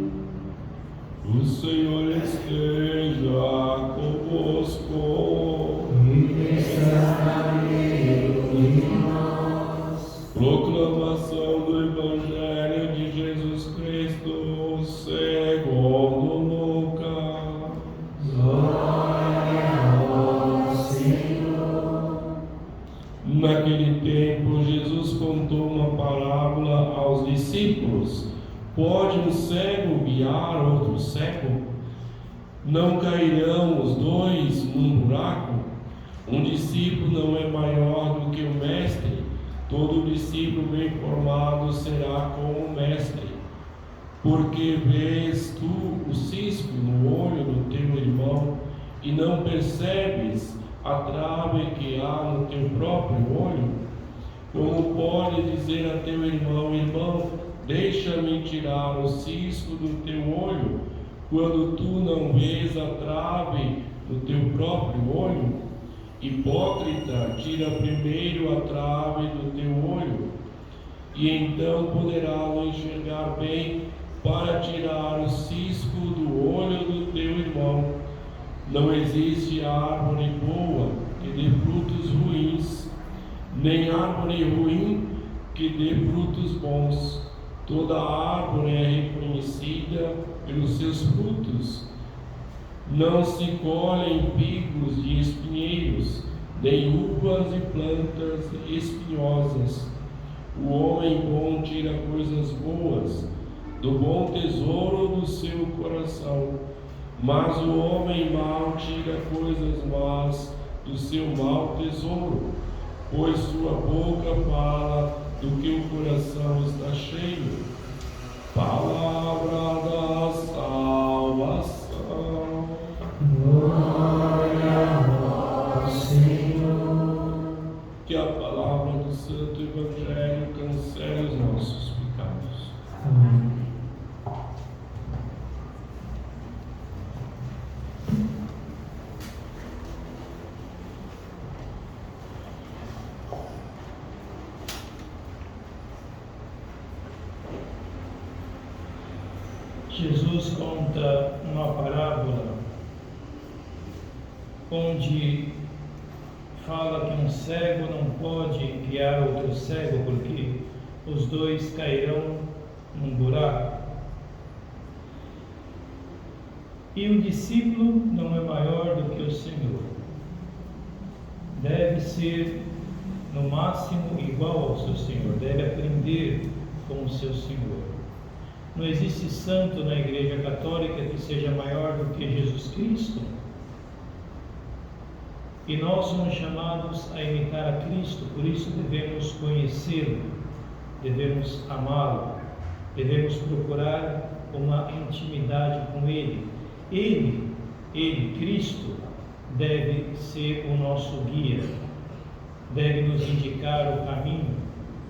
O Senhor esteja convosco. E está no meio de nós. Proclamação do Evangelho de Jesus Cristo segundo Lucas. Glória a vós, Senhor. Naquele tempo, Jesus contou uma parábola aos discípulos. Pode um cego guiar outro cego? Não cairão os dois num buraco? Um discípulo não é maior do que o mestre. Todo discípulo bem formado será como o mestre. Porque vês tu o cisco no olho do teu irmão e não percebes a trave que há no teu próprio olho? Como pode dizer a teu irmão: irmão, deixa-me tirar o cisco do teu olho, quando tu não vês a trave do teu próprio olho? Hipócrita, tira primeiro a trave do teu olho, e então poderás enxergar bem para tirar o cisco do olho do teu irmão. Não existe árvore boa que dê frutos ruins, nem árvore ruim que dê frutos bons. Toda árvore é reconhecida pelos seus frutos. Não se colhem figos de espinheiros, nem uvas de plantas espinhosas. O homem bom tira coisas boas do bom tesouro do seu coração, mas o homem mau tira coisas más do seu mau tesouro, pois sua boca fala do que o coração está cheio. Palavra da salvação. Glória a vós, Senhor. Que a palavra do Santo Evangelho cancele os nossos pecados. Amém. Jesus conta uma parábola onde fala que um cego não pode guiar outro cego porque os dois cairão num buraco. E o discípulo não é maior do que o Senhor. Deve ser, no máximo, igual ao seu Senhor. Deve aprender com o seu Senhor. Não existe santo na Igreja Católica que seja maior do que Jesus Cristo. E nós somos chamados a imitar a Cristo, por isso devemos conhecê-lo, devemos amá-lo, devemos procurar uma intimidade com Ele. Ele, Cristo, deve ser o nosso guia, deve nos indicar o caminho,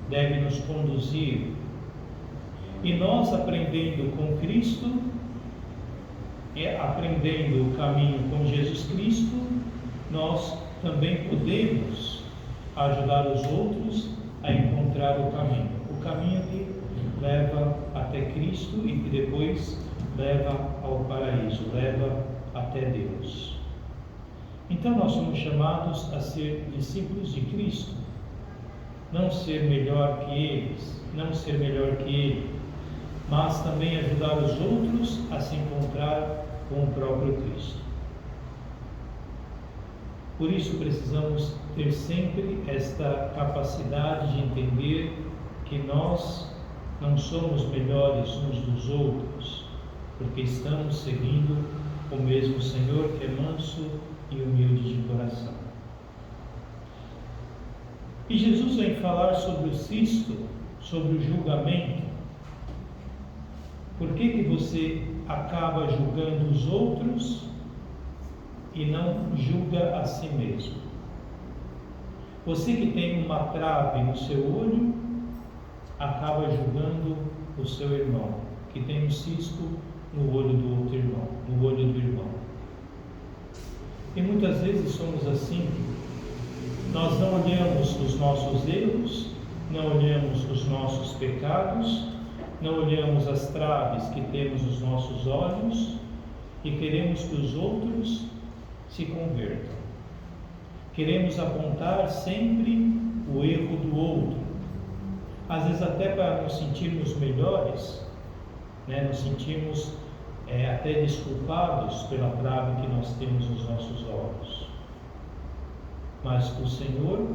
deve nos conduzir. E nós, aprendendo com Cristo, aprendendo o caminho com Jesus Cristo, nós também podemos ajudar os outros a encontrar o caminho que leva até Cristo e que depois leva ao paraíso, leva até Deus. Então nós somos chamados a ser discípulos de Cristo, não ser melhor que eles, não ser melhor que Ele, mas também ajudar os outros a se encontrar com o próprio Cristo. Por isso precisamos ter sempre esta capacidade de entender que nós não somos melhores uns dos outros, porque estamos seguindo o mesmo Senhor, que é manso e humilde de coração. E Jesus vem falar sobre o cisto, sobre o julgamento. Por que você acaba julgando os outros e não julga a si mesmo? Você que tem uma trave no seu olho, acaba julgando o seu irmão, que tem um cisco no olho do outro irmão, no olho do irmão. E muitas vezes somos assim. Nós não olhamos os nossos erros, não olhamos os nossos pecados, não olhamos as traves que temos nos nossos olhos e queremos que os outros se convertam. Queremos apontar sempre o erro do outro, às vezes até para nos sentirmos melhores, nos sentirmos até desculpados pela trave que nós temos nos nossos olhos. Mas o Senhor,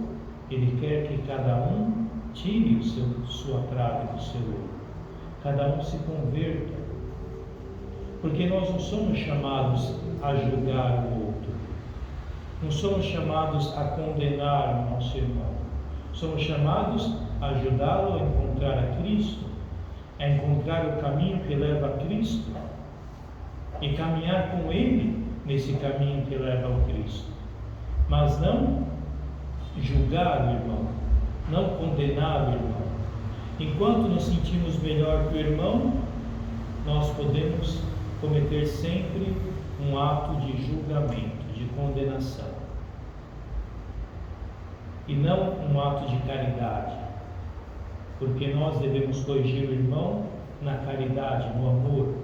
Ele quer que cada um tire sua trave do seu olho, cada um se converta, porque nós não somos chamados a julgar o outro, não somos chamados a condenar o nosso irmão, somos chamados a ajudá-lo a encontrar a Cristo, a encontrar o caminho que leva a Cristo e caminhar com Ele nesse caminho que leva ao Cristo, mas não julgar o irmão, não condenar o irmão. Enquanto nos sentimos melhor que o irmão, nós podemos cometer sempre um ato de julgamento, de condenação, e não um ato de caridade, porque nós devemos corrigir o irmão na caridade, no amor.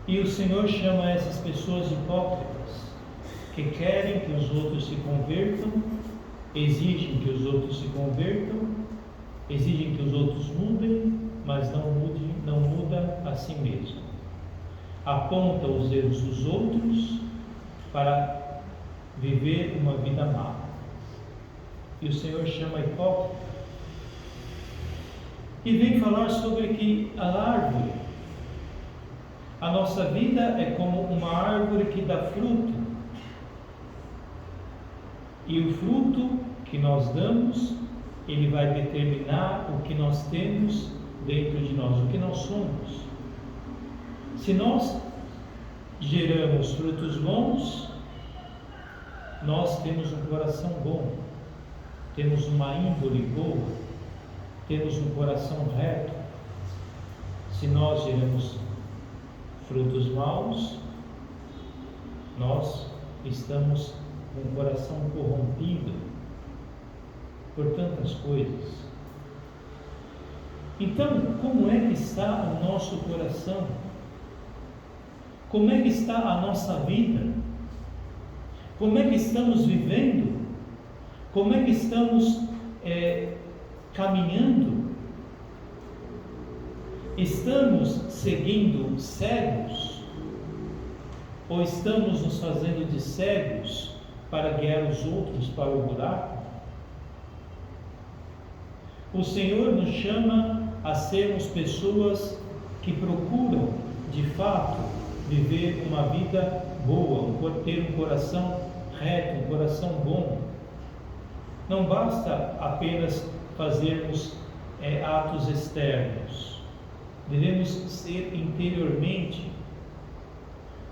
E o Senhor chama essas pessoas hipócritas, que querem que os outros se convertam, exigem que os outros se convertam, exigem que os outros mudem, mas não muda a si mesmo. Aponta os erros dos outros para viver uma vida má. E o Senhor chama hipócrita. E vem falar sobre que a árvore, a nossa vida é como uma árvore que dá fruto. E o fruto que nós damos, ele vai determinar o que nós temos dentro de nós, o que nós somos. Se nós geramos frutos bons, nós temos um coração bom, temos uma índole boa, temos um coração reto. Se nós geramos frutos maus, nós estamos com o coração corrompido por tantas coisas. Então, como é que está o nosso coração? Como é que está a nossa vida? Como é que estamos vivendo? Como é que estamos caminhando? Estamos seguindo cegos? Ou estamos nos fazendo de cegos para guiar os outros para o buraco? O Senhor nos chama a sermos pessoas que procuram, de fato, viver uma vida boa, ter um coração reto, um coração bom. Não basta apenas fazermos atos externos, devemos ser interiormente.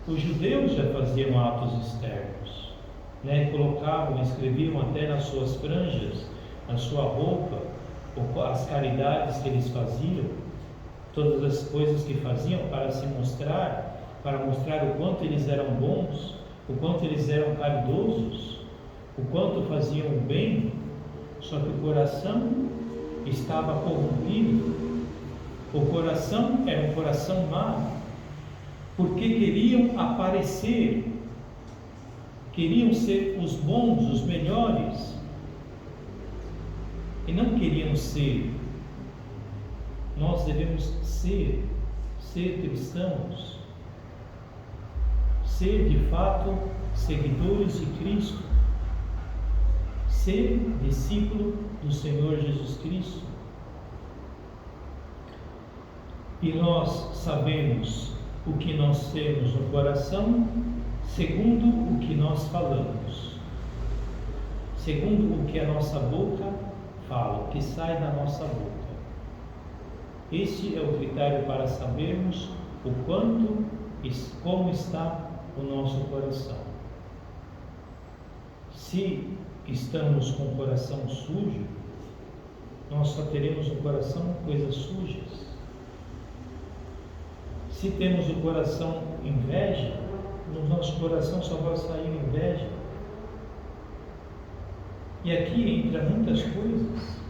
Os judeus já faziam atos externos, colocavam, escreviam até nas suas franjas, na sua roupa, as caridades que eles faziam, todas as coisas que faziam para se mostrar, para mostrar o quanto eles eram bons, o quanto eles eram caridosos, o quanto faziam o bem. Só que o coração estava corrompido, o coração era um coração mau, porque queriam aparecer, queriam ser os bons, os melhores, e não queriam ser. Nós devemos ser cristãos, ser de fato seguidores de Cristo, ser discípulo do Senhor Jesus Cristo. E nós sabemos o que nós temos no coração segundo o que nós falamos, segundo o que a nossa boca fala, o que sai da nossa boca. Este é o critério para sabermos o quanto e como está o nosso coração. Se estamos com o coração sujo, nós só teremos no coração coisas sujas. Se temos o coração inveja, no nosso coração só vai sair inveja. E aqui entra muitas coisas.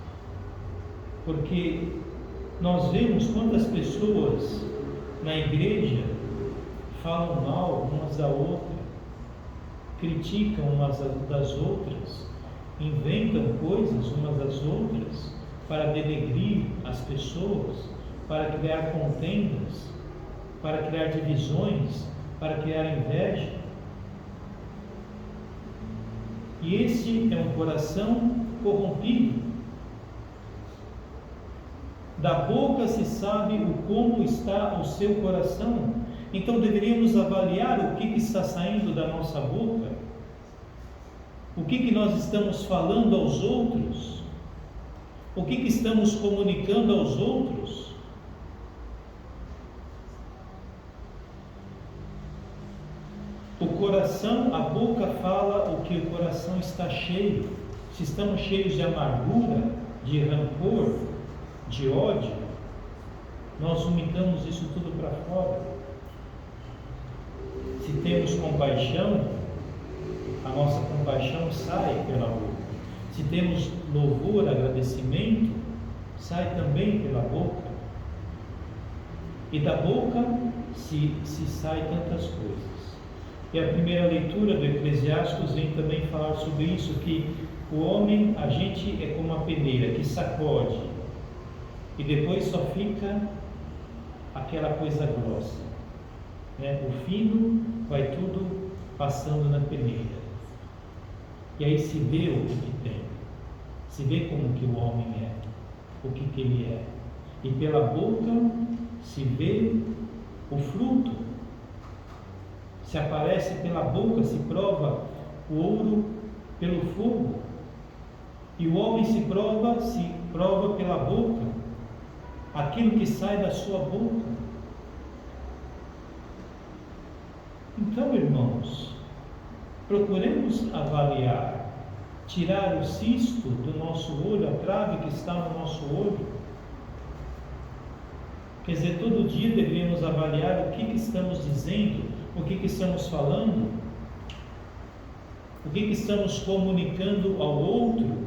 porque nós vemos quantas pessoas na igreja falam mal umas da outra, criticam umas das outras, inventam coisas umas das outras para denegrir as pessoas, para criar contendas, para criar divisões, para criar inveja. E esse é um coração corrompido. Da boca se sabe o como está o seu coração. Então deveríamos avaliar o que está saindo da nossa boca, o que nós estamos falando aos outros, o que estamos comunicando aos outros. O coração, a boca fala o que o coração está cheio. Se estamos cheios de amargura, de rancor, de ódio, nós vomitamos isso tudo para fora. Se temos compaixão, a nossa compaixão sai pela boca. Se temos louvor, agradecimento, sai também pela boca. E da boca se sai tantas coisas. E a primeira leitura do Eclesiastes vem também falar sobre isso, que o homem, a gente é como uma peneira que sacode e depois só fica aquela coisa grossa, né? O fino vai tudo passando na peneira. E aí se vê o que tem, se vê como que o homem é, o que ele é. E pela boca se vê o fruto, se aparece pela boca, se prova o ouro pelo fogo. E o homem se prova pela boca, aquilo que sai da sua boca. Então, irmãos, procuremos avaliar, tirar o cisto do nosso olho, a trave que está no nosso olho. Quer dizer, todo dia deveríamos avaliar o que estamos dizendo, o que estamos falando, o que estamos comunicando ao outro,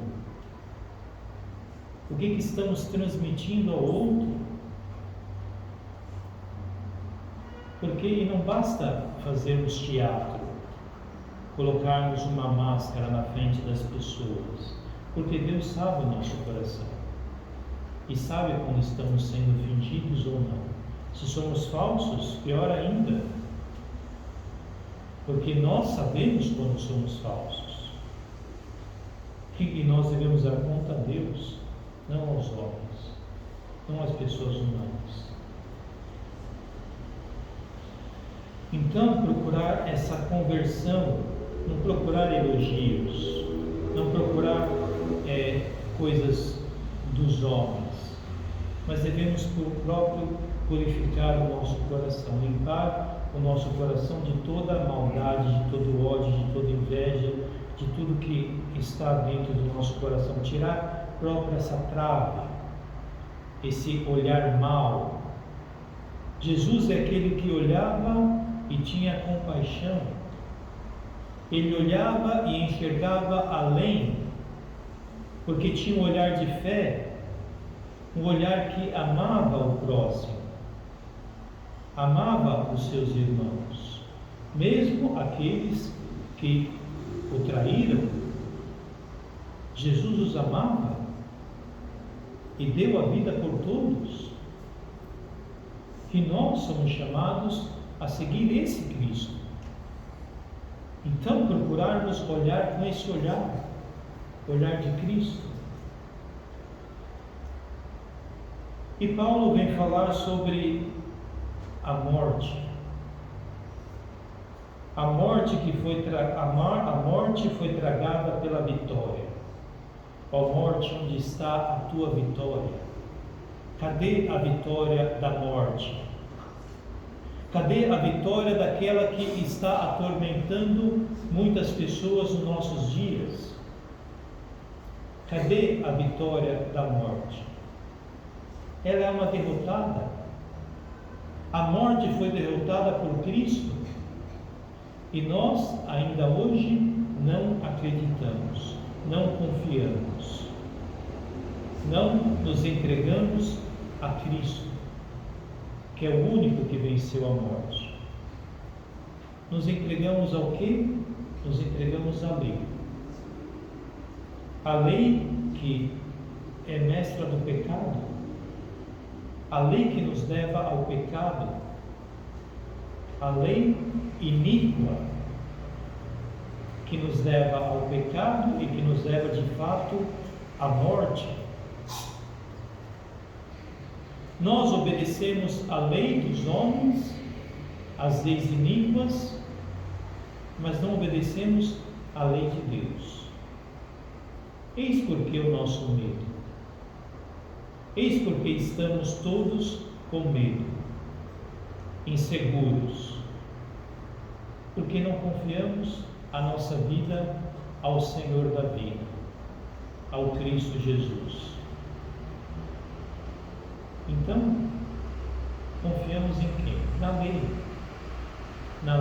o que estamos transmitindo ao outro. Porque não basta fazermos teatro, colocarmos uma máscara na frente das pessoas, porque Deus sabe o nosso coração e sabe como estamos sendo fingidos ou não. Se somos falsos, pior ainda, porque nós sabemos quando somos falsos, e nós devemos dar conta a Deus, não aos homens, não às pessoas humanas. Então, procurar essa conversão, não procurar elogios, não procurar coisas dos homens, mas devemos próprio purificar o nosso coração, limpar o nosso coração de toda maldade, de todo ódio, de toda inveja, de tudo que está dentro do nosso coração, tirar próprio essa trave, esse olhar mau. Jesus é aquele que olhava e tinha compaixão. Ele olhava e enxergava além, porque tinha um olhar de fé, um olhar que amava o próximo, amava os seus irmãos, mesmo aqueles que o traíram. Jesus os amava e deu a vida por todos. E nós somos chamados a seguir esse Cristo. Então, procurarmos olhar com esse olhar de Cristo. E Paulo vem falar sobre a morte. A morte foi tragada pela vitória. Ó morte, onde está a tua vitória? Cadê a vitória da morte? Cadê a vitória daquela que está atormentando muitas pessoas nos nossos dias? Cadê a vitória da morte? Ela é uma derrotada. A morte foi derrotada por Cristo e nós ainda hoje não acreditamos, não confiamos. não nos entregamos a Cristo, que é o único que venceu a morte. Nos entregamos ao quê? Nos entregamos à lei. A lei que é mestra do pecado, a lei que nos leva ao pecado, a lei iníqua que nos leva ao pecado e que nos leva de fato à morte. Nós obedecemos a lei dos homens, as leis iníquas, mas não obedecemos a lei de Deus. Eis porque o nosso medo. Eis porque estamos todos com medo, inseguros, porque não confiamos a nossa vida ao Senhor da vida, ao Cristo Jesus. Então, confiamos em quem? Na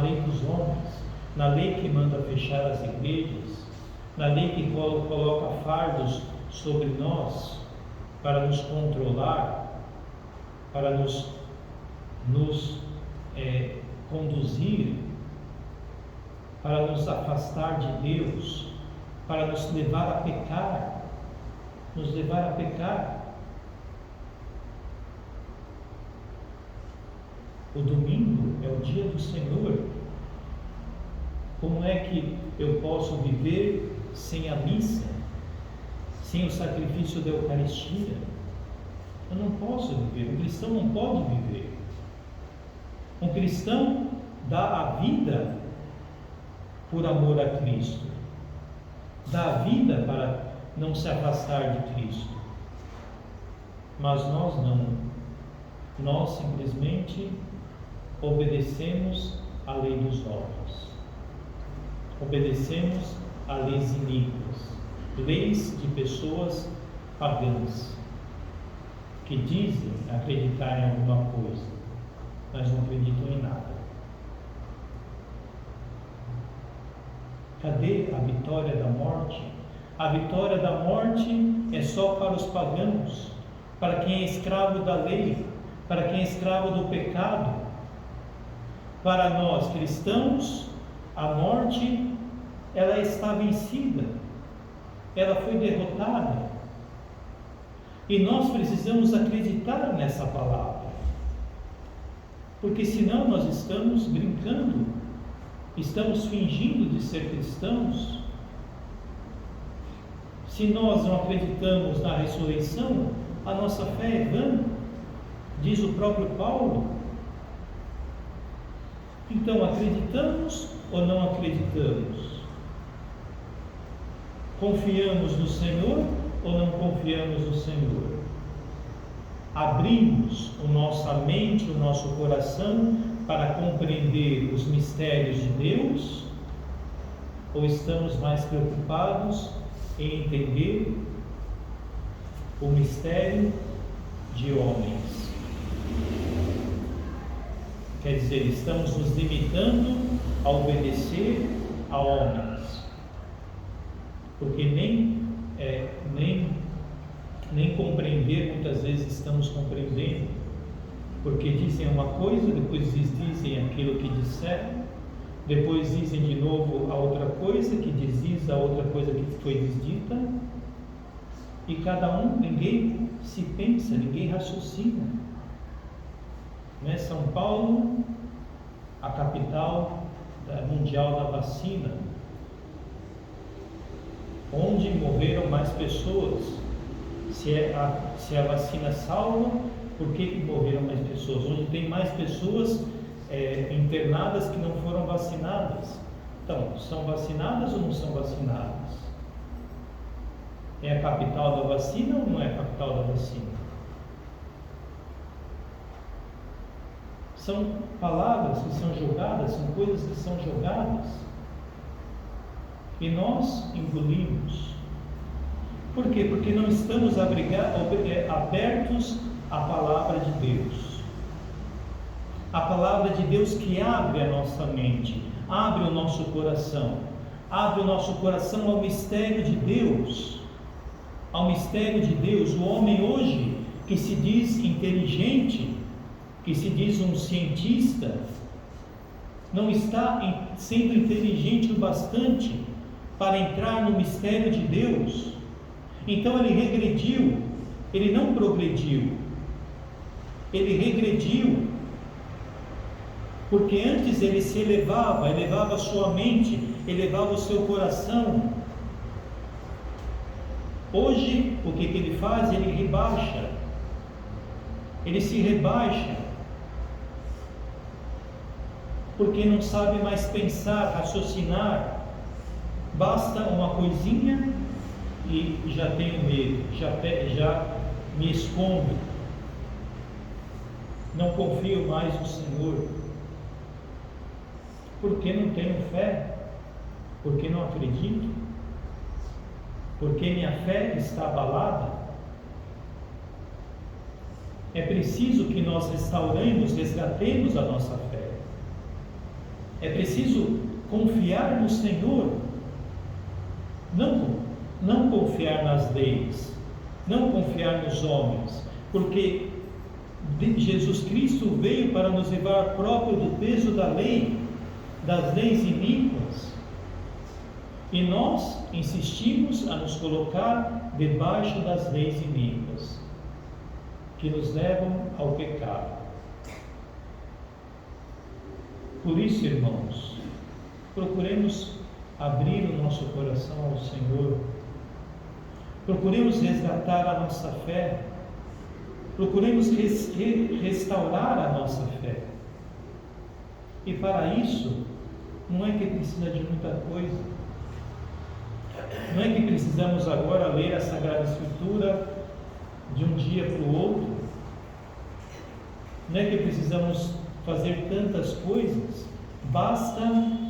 lei dos homens, na lei que manda fechar as igrejas, na lei que coloca fardos sobre nós para nos controlar, para nos conduzir, para nos afastar de Deus, para nos levar a pecar, O domingo é o dia do Senhor. Como é que eu posso viver sem a missa, sem o sacrifício da Eucaristia? Eu não posso viver, um cristão não pode viver. Um cristão dá a vida por amor a Cristo, dá a vida para não se afastar de Cristo. Mas nós não, nós simplesmente obedecemos a lei dos homens, obedecemos a leis iníquas, leis de pessoas pagãs, que dizem acreditar em alguma coisa, mas não acreditam em nada. Cadê a vitória da morte? A vitória da morte é só para os pagãos, para quem é escravo da lei, para quem é escravo do pecado. Para nós cristãos, a morte, ela está vencida, ela foi derrotada. E nós precisamos acreditar nessa palavra, porque senão nós estamos brincando, estamos fingindo de ser cristãos. Se nós não acreditamos na ressurreição, a nossa fé é vã, diz o próprio Paulo. Então, acreditamos ou não acreditamos? Confiamos no Senhor ou não confiamos no Senhor? Abrimos a nossa mente, o nosso coração para compreender os mistérios de Deus? Ou estamos mais preocupados em entender o mistério de homens? Quer dizer, estamos nos limitando a obedecer a homens, porque nem compreender muitas vezes estamos compreendendo, porque dizem uma coisa, depois dizem aquilo que disseram, depois dizem de novo a outra coisa, que diz a outra coisa que foi desdita, e cada um, ninguém se pensa, ninguém raciocina. São Paulo, a capital mundial da vacina, onde morreram mais pessoas. Se a vacina salva, por que morreram mais pessoas? Onde tem mais pessoas internadas que não foram vacinadas. Então, são vacinadas ou não são vacinadas? É a capital da vacina ou não é a capital da vacina? São palavras que são jogadas, são coisas que são jogadas, e nós engolimos. Por quê? Porque não estamos abertos à palavra de Deus. A palavra de Deus que abre a nossa mente, abre o nosso coração ao mistério de Deus, ao mistério de Deus. O homem hoje, que se diz inteligente, que se diz um cientista, não está sendo inteligente o bastante para entrar no mistério de Deus. Então ele regrediu, ele não progrediu, ele regrediu, porque antes ele se elevava a sua mente, elevava o seu coração. Hoje, o que ele faz? Ele rebaixa, ele se rebaixa, porque não sabe mais pensar, raciocinar. Basta uma coisinha e já tenho medo, já me escondo, não confio mais no Senhor, porque não tenho fé, porque não acredito, porque minha fé está abalada. É preciso que nós restauremos, resgatemos a nossa fé. É preciso confiar no Senhor, não confiar nas leis, não confiar nos homens, porque Jesus Cristo veio para nos livrar próprio do peso da lei, das leis iníquas, e nós insistimos a nos colocar debaixo das leis iníquas, que nos levam ao pecado. Por isso, irmãos, procuremos abrir o nosso coração ao Senhor, procuremos resgatar a nossa fé, procuremos restaurar a nossa fé. E para isso, não é que precisa de muita coisa, não é que precisamos agora ler a Sagrada Escritura de um dia para o outro, não é que precisamos fazer tantas coisas, basta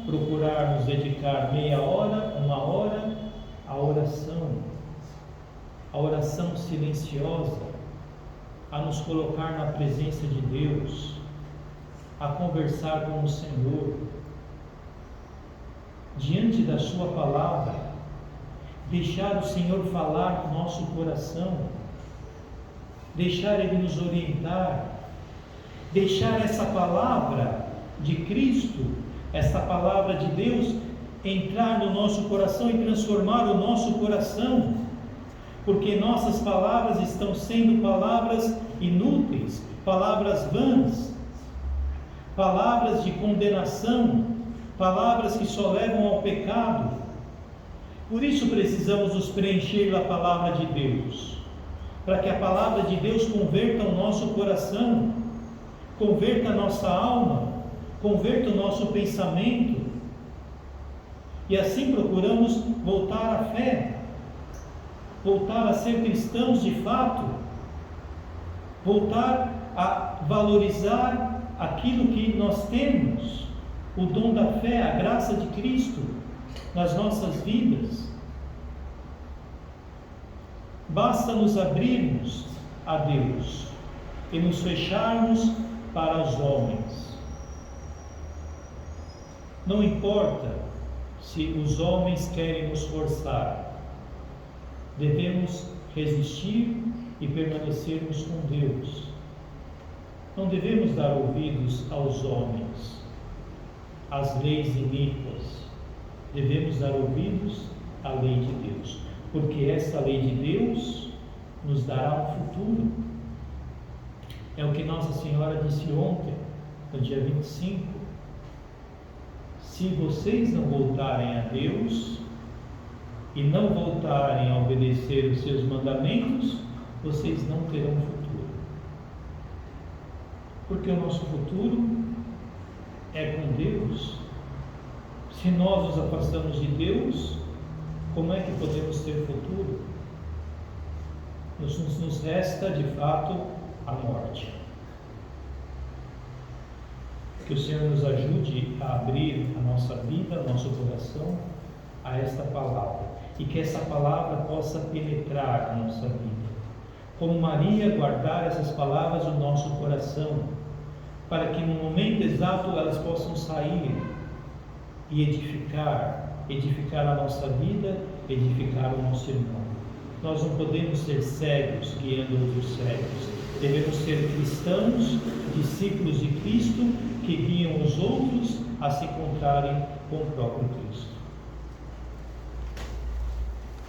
procurar nos dedicar meia hora, uma hora, à oração silenciosa, a nos colocar na presença de Deus, a conversar com o Senhor, diante da sua palavra, deixar o Senhor falar no nosso coração, deixar Ele nos orientar, deixar essa palavra de Cristo, essa palavra de Deus entrar no nosso coração e transformar o nosso coração, porque nossas palavras estão sendo palavras inúteis, palavras vãs, palavras de condenação, palavras que só levam ao pecado. Por isso precisamos nos preencher da palavra de Deus, para que a palavra de Deus converta o nosso coração, converta a nossa alma, converta o nosso pensamento, e assim procuramos voltar à fé, voltar a ser cristãos de fato, voltar a valorizar aquilo que nós temos, o dom da fé, a graça de Cristo nas nossas vidas. Basta nos abrirmos a Deus e nos fecharmos para os homens. Não importa se os homens querem nos forçar, devemos resistir e permanecermos com Deus. Não devemos dar ouvidos aos homens, às leis iníquas. Devemos dar ouvidos à lei de Deus, porque essa lei de Deus nos dará um futuro. É o que Nossa Senhora disse ontem, no dia 25. Se vocês não voltarem a Deus e não voltarem a obedecer os seus mandamentos, vocês não terão futuro. Porque o nosso futuro é com Deus. Se nós nos afastamos de Deus, como é que podemos ter futuro? Nos resta, de fato, a morte. Que o Senhor nos ajude a abrir a nossa vida, o nosso coração a esta palavra, e que essa palavra possa penetrar a nossa vida. Como Maria, guardar essas palavras no nosso coração, para que no momento exato elas possam sair e edificar a nossa vida, edificar o nosso irmão. Nós não podemos ser cegos guiando outros cegos. Devemos ser cristãos, discípulos de Cristo, que guiam os outros a se encontrarem com o próprio Cristo.